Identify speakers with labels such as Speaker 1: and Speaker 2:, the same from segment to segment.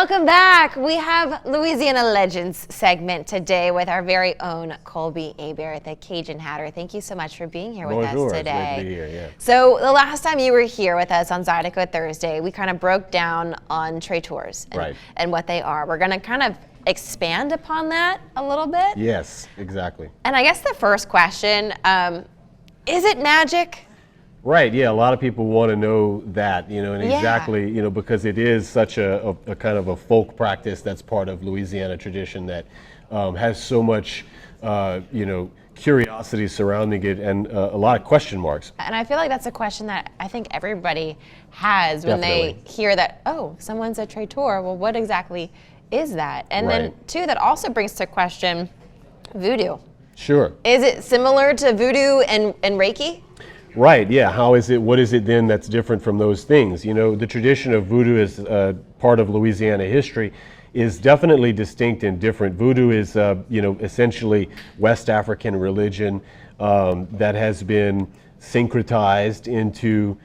Speaker 1: Welcome back. We have Louisiana Legends segment today with our very own Colby Hebert, the Cajun Hatter. Thank you so much for being here with us today.
Speaker 2: It's great to be here, yeah.
Speaker 1: So the last time you were here with us on Zydeco Thursday, we kind of broke down on Trache and what they are. We're going to kind of expand upon that a little bit.
Speaker 2: Yes, exactly.
Speaker 1: And I guess the first question, is it magic?
Speaker 2: Right, yeah, a lot of people want to know that, and exactly, because it is such a kind of a folk practice that's part of Louisiana tradition that has so much, curiosity surrounding it and a lot of question marks.
Speaker 1: And I feel like that's a question that I think everybody has when they hear that, oh, someone's a traitor. Well, what exactly is that? And then, too, that also brings to question voodoo.
Speaker 2: Sure.
Speaker 1: Is it similar to voodoo and Reiki?
Speaker 2: Right, yeah. How is it, what is it then that's different from those things? The tradition of voodoo is part of Louisiana history is definitely distinct and different. Voodoo is, essentially West African religion that has been syncretized into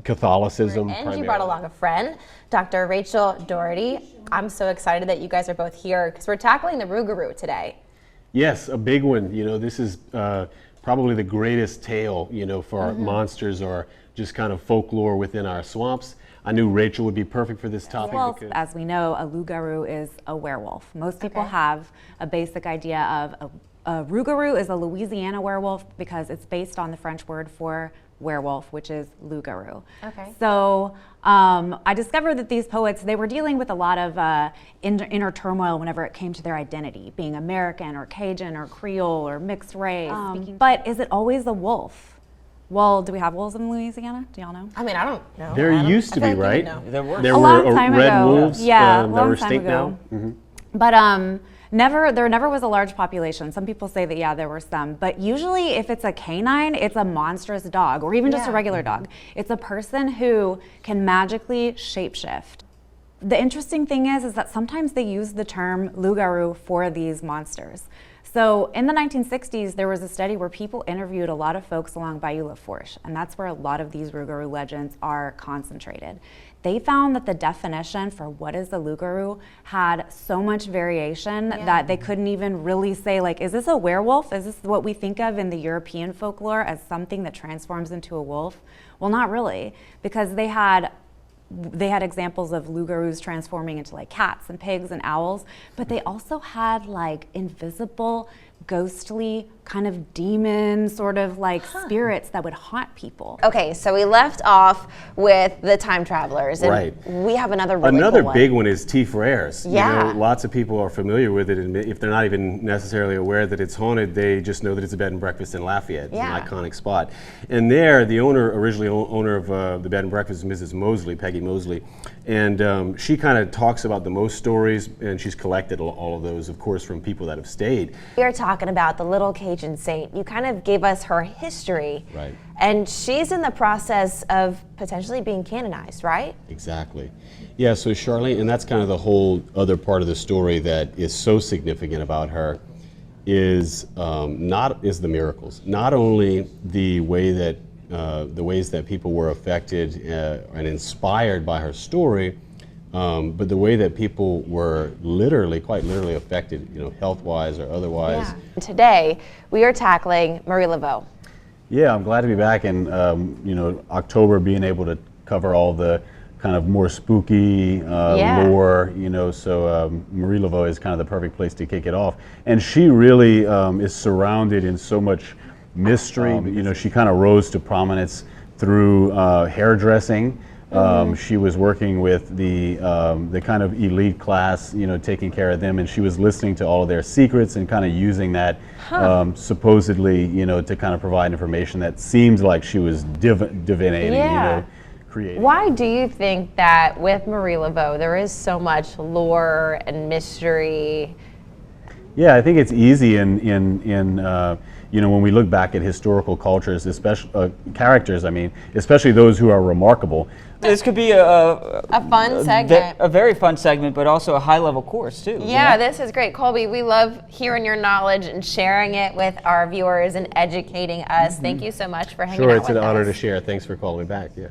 Speaker 2: Catholicism.
Speaker 3: And
Speaker 2: primarily.
Speaker 3: you brought along a friend, Dr. Rachel Doherty. I'm so excited that you guys are both here because we're tackling the rougarou today.
Speaker 2: Yes, a big one. This is probably the greatest tale, for monsters or just kind of folklore within our swamps. I knew Rachel would be perfect for this topic.
Speaker 4: Well, as we know, a loup-garou is a werewolf. Most people have a basic idea of a rougarou is a Louisiana werewolf because it's based on the French word for werewolf, which is loup-garou.
Speaker 3: Okay.
Speaker 4: So I discovered that these poets, they were dealing with a lot of inner turmoil whenever it came to their identity, being American or Cajun or Creole or mixed race. But is it always a wolf? Well, do we have wolves in Louisiana? Do y'all know?
Speaker 3: I mean, I don't know.
Speaker 2: There used to be, right?
Speaker 5: There were.
Speaker 2: There
Speaker 4: a long
Speaker 2: were
Speaker 4: time
Speaker 2: red
Speaker 4: ago.
Speaker 2: wolves
Speaker 4: Yeah, a
Speaker 2: that
Speaker 4: long
Speaker 2: were
Speaker 4: time
Speaker 2: extinct
Speaker 4: ago.
Speaker 2: now.
Speaker 4: But there never was a large population. Some people say that, yeah, there were some. But usually if it's a canine, it's a monstrous dog or even just a regular dog. It's a person who can magically shapeshift. The interesting thing is that sometimes they use the term loup-garou for these monsters. So in the 1960s, there was a study where people interviewed a lot of folks along Bayou La Fourche, and that's where a lot of these rougarou legends are concentrated. They found that the definition for what is a loup-garou had so much variation that they couldn't even really say, like, is this a werewolf? Is this what we think of in the European folklore as something that transforms into a wolf? Well, not really, because they had examples of loup-garous transforming into like cats and pigs and owls, but they also had like invisible, ghostly kind of demon sort of like spirits that would haunt people.
Speaker 1: Okay, so we left off with the time travelers, and we have another really
Speaker 2: Another
Speaker 1: cool one.
Speaker 2: big one is T. Freres.
Speaker 1: Yeah.
Speaker 2: Lots of people are familiar with it, and if they're not even necessarily aware that it's haunted, they just know that it's a bed and breakfast in Lafayette. It's an iconic spot. And there, the originally owner of the bed and breakfast is Mrs. Mosley, Peggy Mosley, and she kind of talks about the most stories, and she's collected all of those, of course, from people that have stayed.
Speaker 1: We are talking about the little Cajun saint. You kind of gave us her history.
Speaker 2: Right.
Speaker 1: And she's in the process of potentially being canonized, right?
Speaker 2: Exactly. Yeah, so Charlene, and that's kind of the whole other part of the story that is so significant about her is the miracles. Not only the way that the ways that people were affected and inspired by her story, but the way that people were quite literally affected, health-wise or otherwise.
Speaker 1: Yeah. Today, we are tackling Marie Laveau.
Speaker 6: Yeah, I'm glad to be back in, October, being able to cover all the kind of more spooky lore, so Marie Laveau is kind of the perfect place to kick it off. And she really is surrounded in so much mystery. She kind of rose to prominence through hairdressing. She was working with the kind of elite class, taking care of them, and she was listening to all of their secrets and kind of using that supposedly, to kind of provide information that seems like she was divinating, creating.
Speaker 1: Why do you think that with Marie Laveau there is so much lore and mystery?
Speaker 6: Yeah, I think it's easy when we look back at historical cultures, especially characters, especially those who are remarkable.
Speaker 5: This could be a
Speaker 1: fun segment.
Speaker 5: A very fun segment, but also a high-level course, too.
Speaker 1: Yeah, this is great. Colby, we love hearing your knowledge and sharing it with our viewers and educating us. Thank you so much for hanging out with us.
Speaker 2: Sure, it's an honor to share. Thanks for calling me back. Yeah.